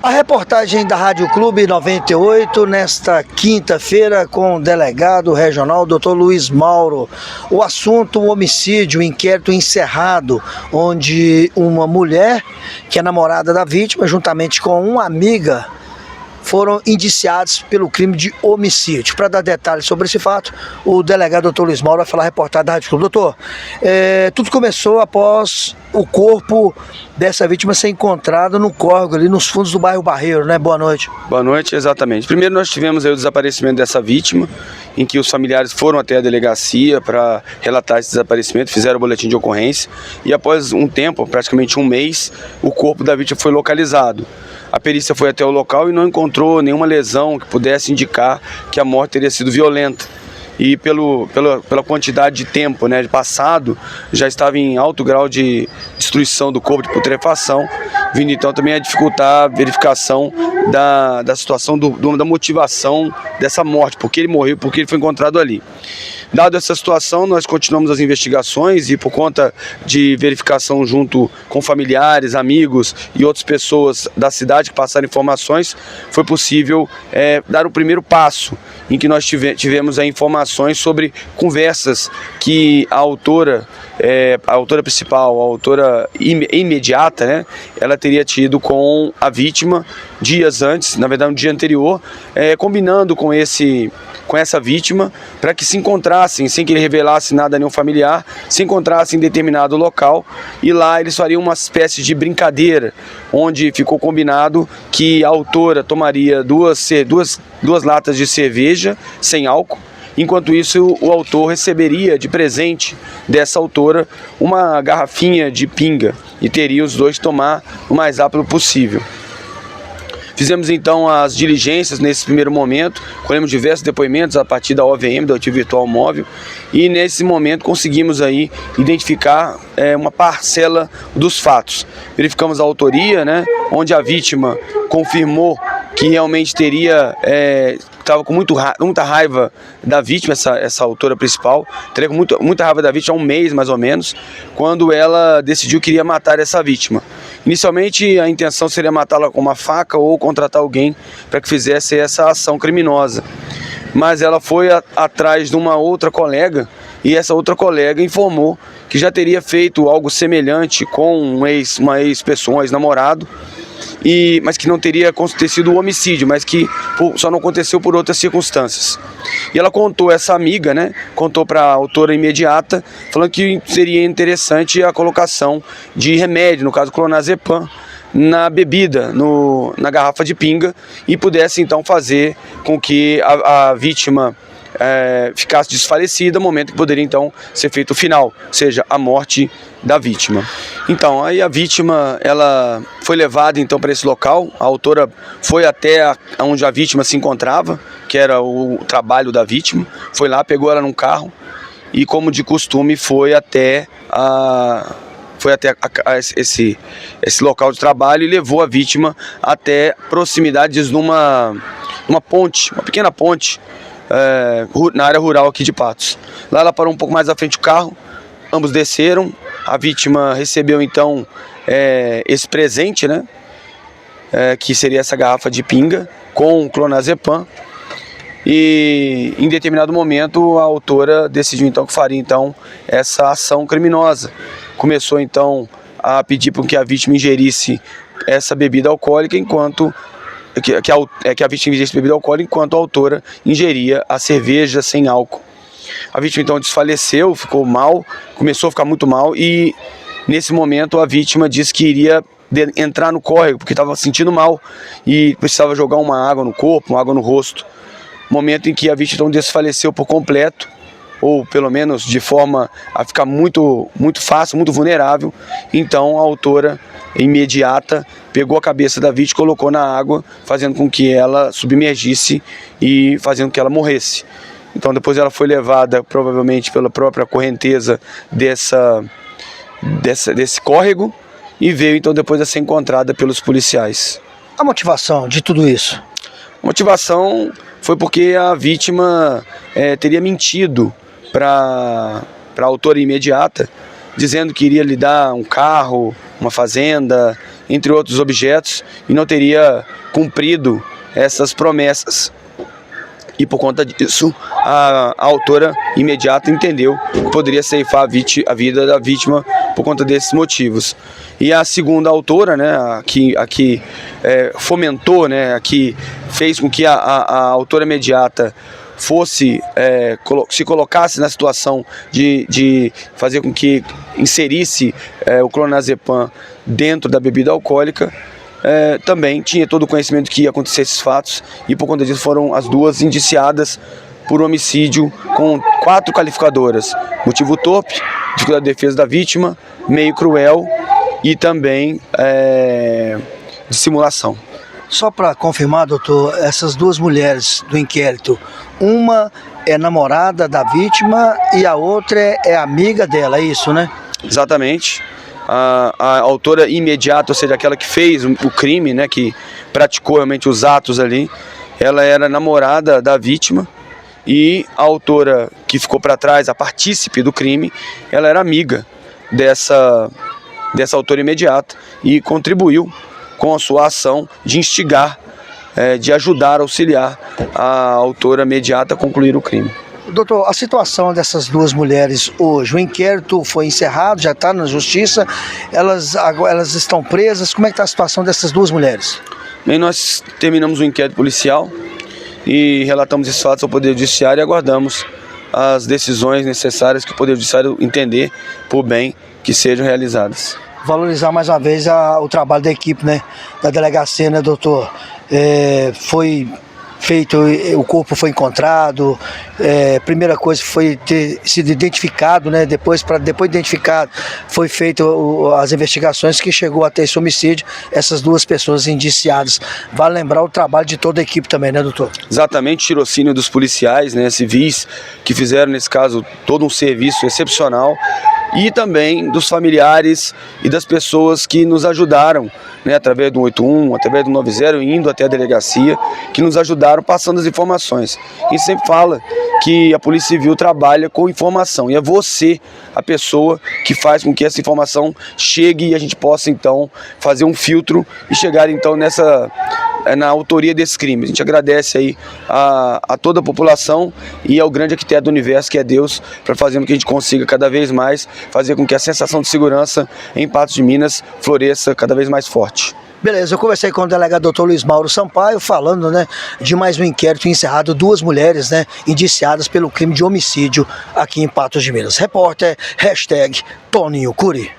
A reportagem da Rádio Clube 98, nesta quinta-feira, com o delegado regional, Dr. Luiz Mauro. O assunto, o homicídio, o inquérito encerrado, onde uma mulher, que é namorada da vítima, juntamente com uma amiga, foram indiciados pelo crime de homicídio. Para dar detalhes sobre esse fato, o delegado Dr. Luiz Mauro vai falar a reportagem da Rádio Clube. Doutor, tudo começou após o corpo dessa vítima ser encontrado no córrego ali nos fundos do bairro Barreiro, né? Boa noite. Boa noite, exatamente. Primeiro nós tivemos aí o desaparecimento dessa vítima, em que os familiares foram até a delegacia para relatar esse desaparecimento, fizeram o boletim de ocorrência e após um tempo, praticamente um mês, o corpo da vítima foi localizado. A perícia foi até o local e não encontrou nenhuma lesão que pudesse indicar que a morte teria sido violenta. E pela quantidade de tempo, né, passado, já estava em alto grau de destruição do corpo, de putrefação, vindo então também a dificultar a verificação da situação, da motivação dessa morte, porque ele morreu, porque ele foi encontrado ali. Dada essa situação, nós continuamos as investigações e por conta de verificação junto com familiares, amigos e outras pessoas da cidade que passaram informações, foi possível dar o primeiro passo, em que nós tivemos informações sobre conversas que a autora principal, a autora imediata, né, ela teria tido com a vítima dias antes, na verdade no dia anterior, combinando com essa vítima para que se encontrassem, sem que ele revelasse nada a nenhum familiar, se encontrassem em determinado local e lá eles fariam uma espécie de brincadeira, onde ficou combinado que a autora tomaria duas latas de cerveja sem álcool. Enquanto isso, o autor receberia de presente dessa autora uma garrafinha de pinga e teria os dois tomar o mais rápido possível. Fizemos então as diligências nesse primeiro momento, colhemos diversos depoimentos a partir da OVM, da Oitiva Virtual Móvel, e nesse momento conseguimos aí identificar uma parcela dos fatos. Verificamos a autoria, né, onde a vítima confirmou que realmente estava com muita raiva da vítima, essa autora principal, teria com muita raiva da vítima há um mês mais ou menos, quando ela decidiu que iria matar essa vítima. Inicialmente a intenção seria matá-la com uma faca ou contratar alguém para que fizesse essa ação criminosa. Mas ela foi atrás de uma outra colega e essa outra colega informou que já teria feito algo semelhante com uma ex-pessoa, um ex-namorado, mas que não teria acontecido o homicídio, mas que só não aconteceu por outras circunstâncias. E ela contou, essa amiga, né, contou para a autora imediata, falando que seria interessante a colocação de remédio, no caso clonazepam, na bebida, na garrafa de pinga, e pudesse então fazer com que a vítima ficasse desfalecida, momento que poderia então ser feito o final, ou seja, a morte da vítima. Então, aí a vítima, ela foi levada então para esse local, a autora foi até onde a vítima se encontrava, que era o trabalho da vítima, foi lá, pegou ela num carro e, como de costume, foi até esse local de trabalho e levou a vítima até proximidades numa ponte, uma pequena ponte, na área rural aqui de Patos. Lá ela parou um pouco mais à frente do carro, ambos desceram, a vítima recebeu então esse presente, né, que seria essa garrafa de pinga com clonazepam, e em determinado momento a autora decidiu então que faria então essa ação criminosa. Começou então a pedir para que a vítima ingerisse essa bebida alcoólica enquanto a vítima ingerisse bebida alcoólica enquanto a autora ingeria a cerveja sem álcool. A vítima então desfaleceu, ficou mal, começou a ficar muito mal e nesse momento a vítima disse que iria entrar no córrego porque estava sentindo mal e precisava jogar uma água no corpo, uma água no rosto. Momento em que a vítima então desfaleceu por completo, ou pelo menos de forma a ficar muito fácil, muito vulnerável. Então a autora imediata pegou a cabeça da vítima e colocou na água, fazendo com que ela submergisse e fazendo com que ela morresse. Então depois ela foi levada provavelmente pela própria correnteza desse córrego e veio então depois a ser encontrada pelos policiais. A motivação de tudo isso? A motivação foi porque a vítima teria mentido para a autora imediata, dizendo que iria lhe dar um carro, uma fazenda, entre outros objetos, e não teria cumprido essas promessas. E por conta disso, a autora imediata entendeu que poderia ceifar a vida da vítima por conta desses motivos. E a segunda autora, né, a que fomentou, né, a que fez com que a autora imediata se colocasse na situação de fazer com que inserisse o clonazepam dentro da bebida alcoólica, também tinha todo o conhecimento que ia acontecer esses fatos, e por conta disso foram as duas indiciadas por homicídio com 4 qualificadoras: motivo torpe, dificuldade de defesa da vítima, meio cruel e também dissimulação. Só para confirmar, doutor, essas duas mulheres do inquérito, uma é namorada da vítima e a outra é amiga dela, é isso, né? Exatamente. A autora imediata, ou seja, aquela que fez o crime, né, que praticou realmente os atos ali, ela era namorada da vítima, e a autora que ficou para trás, a partícipe do crime, ela era amiga dessa autora imediata e contribuiu com a sua ação de instigar, de ajudar, auxiliar a autora imediata a concluir o crime. Doutor, a situação dessas duas mulheres hoje, o inquérito foi encerrado, já está na justiça, elas estão presas, como é que está a situação dessas duas mulheres? Bem, nós terminamos o inquérito policial e relatamos esses fatos ao Poder Judiciário e aguardamos as decisões necessárias que o Poder Judiciário entender por bem que sejam realizadas. Valorizar mais uma vez o trabalho da equipe, né, da delegacia, né, doutor? Foi feito, o corpo foi encontrado, primeira coisa foi ter sido identificado, né? Depois de identificado, foi feito as investigações que chegou até esse homicídio, essas duas pessoas indiciadas. Vale lembrar o trabalho de toda a equipe também, né, doutor? Exatamente, tirocínio dos policiais, né, civis, que fizeram nesse caso todo um serviço excepcional, e também dos familiares e das pessoas que nos ajudaram, né, através do 181, através do 90, indo até a delegacia, que nos ajudaram passando as informações. E sempre fala que a Polícia Civil trabalha com informação, e é você a pessoa que faz com que essa informação chegue e a gente possa então fazer um filtro e chegar então na autoria desse crime. A gente agradece aí a toda a população e ao grande arquiteto do universo, que é Deus, para fazer com que a gente consiga cada vez mais fazer com que a sensação de segurança em Patos de Minas floresça cada vez mais forte. Beleza, eu conversei com o delegado Dr. Luiz Mauro Sampaio, falando, né, de mais um inquérito encerrado, duas mulheres, né, indiciadas pelo crime de homicídio aqui em Patos de Minas. Repórter, #Toninho Curi.